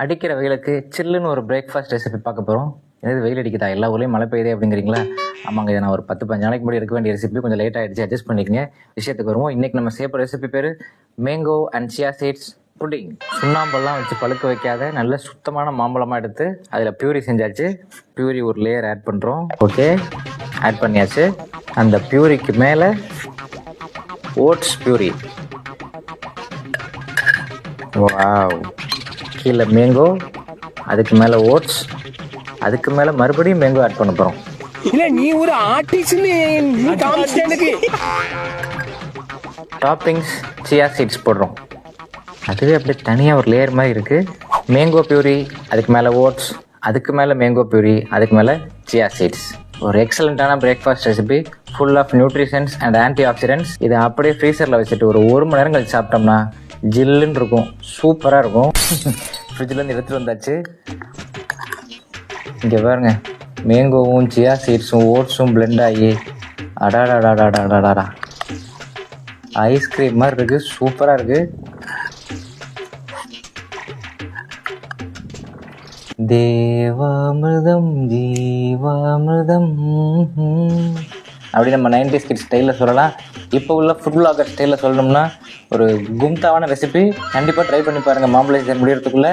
அடிக்கிற வெயிலுக்கு சில்லுன்னு ஒரு பிரேக்ஃபாஸ்ட் ரெசிபி பார்க்க போகிறோம். என்னது வெயில் அடிக்குதா, எல்லா ஊர்லேயும் மழை பெய்யுதே அப்படிங்கிறீங்களா? ஆமாங்க, இதை நான் ஒரு 10-15 நாளைக்கு முன்னாடி எடுக்க வேண்டிய ரெசிபி கொஞ்சம் லேட் ஆகிடுச்சு, அட்ஜஸ்ட் பண்ணிக்கங்க. விஷயத்துக்கு வருவோம். இன்றைக்கி நம்ம சேர்ப்ப ரெசிபி பேர் mango and chia seeds pudding. சுண்ணாம்பெல்லாம் வச்சு பழுக்க வைக்காத நல்ல சுத்தமான மாம்பழமாக எடுத்து அதில் பியூரி செஞ்சாச்சு. பியூரி ஒரு லேயர் ஆட் பண்ணுறோம். ஓகே, ஆட் பண்ணியாச்சு. அந்த பியூரிக்கு மேலே ஓட்ஸ் பியூரி. வாவ். கீழே மேங்கோ, அதுக்கு மேலே ஓட்ஸ், அதுக்கு மேலே மறுபடியும் மேங்கோ ஆட் பண்ண போகிறோம். இல்ல நீ ஒரு ஆர்டிஸ்ட்னு எனக்கு. டாப்பிங்ஸ் சியா சீட்ஸ் போடுறோம். அதுவே அப்படியே தனியாக ஒரு லேயர் மாதிரி இருக்குது. மேங்கோ பியூரி, அதுக்கு மேலே ஓட்ஸ், அதுக்கு மேலே மேங்கோ பியூரி, அதுக்கு மேலே சியா சீட்ஸ். ஒரு எக்ஸலண்ட்டான breakfast recipe, full of nutritions and antioxidants. இதை அப்படியே ஃப்ரீசரில் வச்சுட்டு ஒரு 1 மணி நேரம் கழிச்சு சாப்பிட்டோம்னா ஜில்லுன்னு இருக்கும், சூப்பராக இருக்கும். ஃப்ரிட்ஜிலேருந்து எடுத்துகிட்டு வந்தாச்சு. இங்கே பாருங்க, மேங்கோவும் சியா சீட்ஸும் ஓட்ஸும் பிளெண்ட் ஆகி அடாடாடாடாடாடாடா ஐஸ்கிரீம் மாதிரி இருக்குது, சூப்பராக இருக்குது. தேவாமிர்தம் ஜீவாமிர்தம் அப்படி நம்ம 90s கிட்ஸ் ஸ்டைலில் சொல்லலாம். இப்போ உள்ள ஃபுட் பிளாகர் ஸ்டைலில் சொல்லணும்னா ஒரு கும்தாவான ரெசிபி. கண்டிப்பாக ட்ரை பண்ணி பாருங்கள் மாம்பழ சீசன் முடியறதுக்குள்ளே.